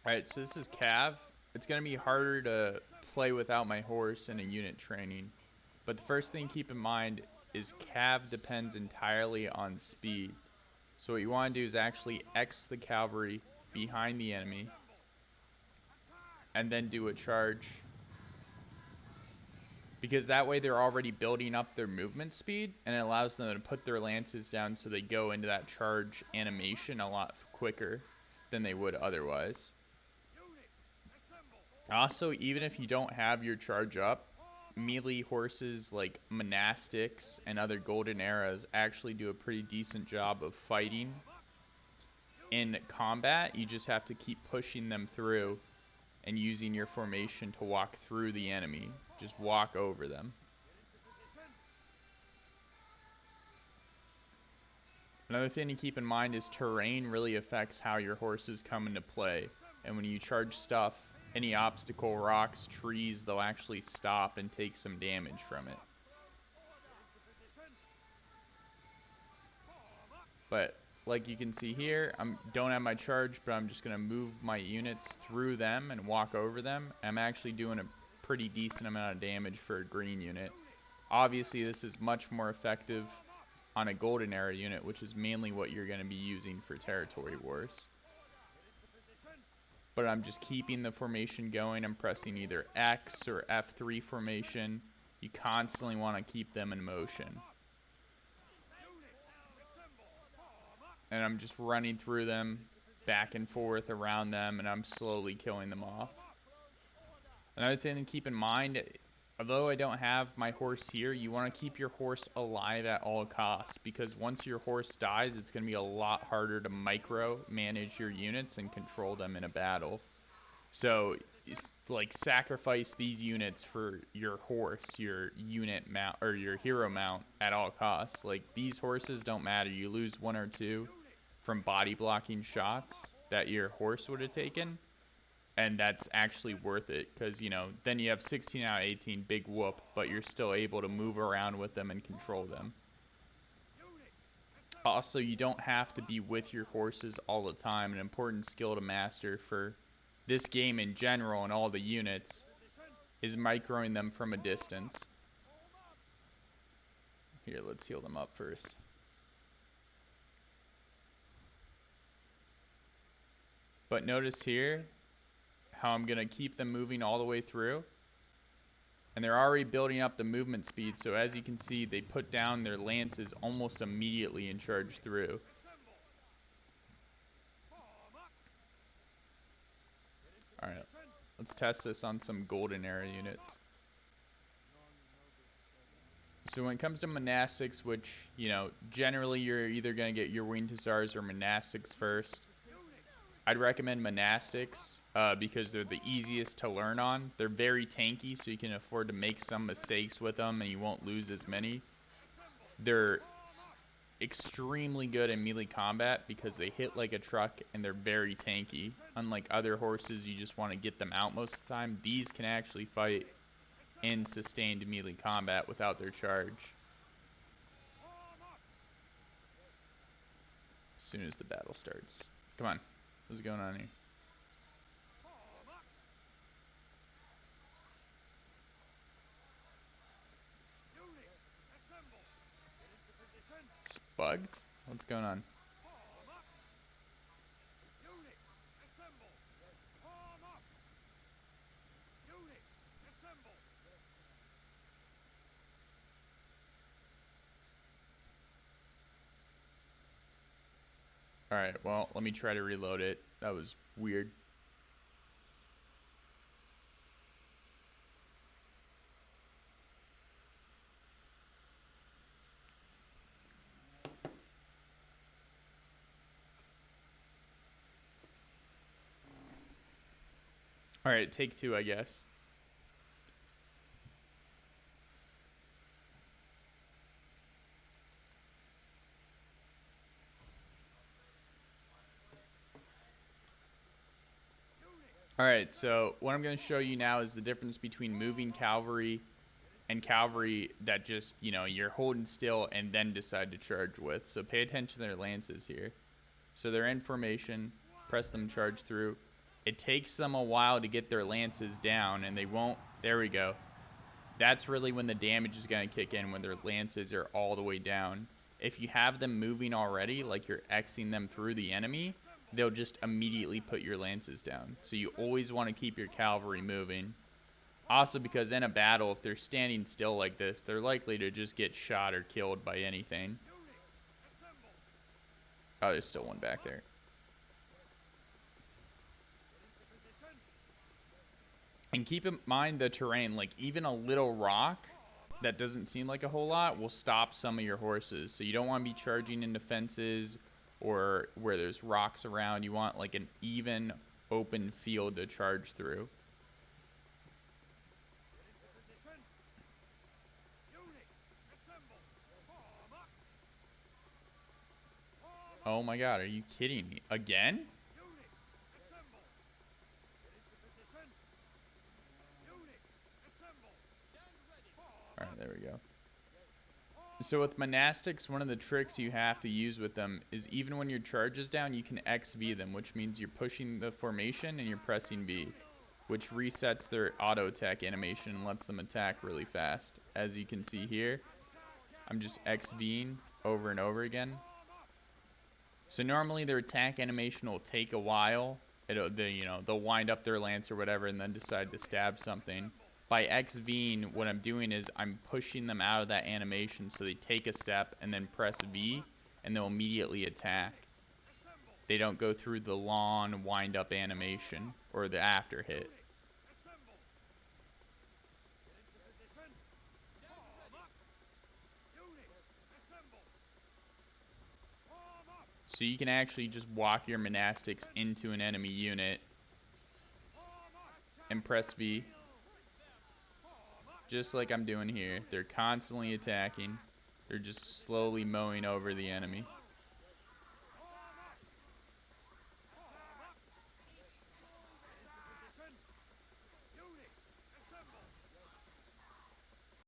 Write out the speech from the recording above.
Alright, so this is Cav. It's going to be harder to play without my horse in a unit training. But the first thing to keep in mind is Cav depends entirely on speed. So what you want to do is actually X the cavalry behind the enemy and then do a charge. Because that way they're already building up their movement speed and it allows them to put their lances down so they go into that charge animation a lot quicker than they would otherwise. Also, even if you don't have your charge up, melee horses like monastics and other golden eras actually do a pretty decent job of fighting. In combat, you just have to keep pushing them through and using your formation to walk through the enemy. Just walk over them. Another thing to keep in mind is terrain really affects how your horses come into play. And when you charge stuff, any obstacle, rocks, trees, they'll actually stop and take some damage from it. But like you can see here, I don't have my charge, but I'm just going to move my units through them and walk over them. I'm actually doing a pretty decent amount of damage for a green unit. Obviously, this is much more effective on a golden era unit, which is mainly what you're going to be using for territory wars. But I'm just keeping the formation going. I'm pressing either X or F3 formation. You constantly want to keep them in motion. And I'm just running through them, back and forth around them, and I'm slowly killing them off. Another thing to keep in mind, although I don't have my horse here, you want to keep your horse alive at all costs, because once your horse dies, it's going to be a lot harder to micro manage your units and control them in a battle. So, like, sacrifice these units for your horse, your unit mount, or your hero mount at all costs. Like, these horses don't matter. You lose one or two from body blocking shots that your horse would have taken, and that's actually worth it, because, you know, then you have 16 out of 18, big whoop, but you're still able to move around with them and control them. Also, you don't have to be with your horses all the time. An important skill to master for this game in general and all the units is microing them from a distance. Here, let's heal them up first. But notice here how I'm going to keep them moving all the way through. And they're already building up the movement speed, so as you can see, they put down their lances almost immediately and charge through. Alright, let's test this on some golden era units. So when it comes to monastics, which, you know, generally you're either going to get your winged hussars or monastics first. I'd recommend monastics because they're the easiest to learn on. They're very tanky, so you can afford to make some mistakes with them and you won't lose as many. They're extremely good in melee combat because they hit like a truck and they're very tanky. Unlike other horses, you just want to get them out most of the time. These can actually fight in sustained melee combat without their charge. As soon as the battle starts. Come on. What's going on here? It's bugged? What's going on? Alright, well, let me try to reload it. That was weird. Alright, take two, I guess. Alright, so what I'm going to show you now is the difference between moving cavalry and cavalry that just, you know, you're holding still and then decide to charge with. So pay attention to their lances here. So they're in formation, press them, charge through. it takes them a while to get their lances down, and they won't. There we go. That's really when the damage is going to kick in, when their lances are all the way down. If you have them moving already, like you're Xing them through the enemy, they'll just immediately put your lances down. So you always want to keep your cavalry moving. Also, because in a battle, if they're standing still like this, they're likely to just get shot or killed by anything. Oh, there's still one back there. And keep in mind the terrain, like even a little rock that doesn't seem like a whole lot will stop some of your horses. So you don't want to be charging into fences or where there's rocks around. You want like an even open field to charge through. Oh my god, are you kidding me? Again? Alright, there we go. So with monastics, one of the tricks you have to use with them is even when your charge is down, you can XV them, which means you're pushing the formation and you're pressing B, which resets their auto attack animation and lets them attack really fast. As you can see here, I'm just XVing over and over again. So normally their attack animation will take a while. They'll wind up their lance or whatever and then decide to stab something. By XVing, what I'm doing is I'm pushing them out of that animation so they take a step and then press V and they'll immediately attack. They don't go through the long wind up animation or the after hit. So you can actually just walk your monastics into an enemy unit and press V. Just like I'm doing here. They're constantly attacking. They're just slowly mowing over the enemy.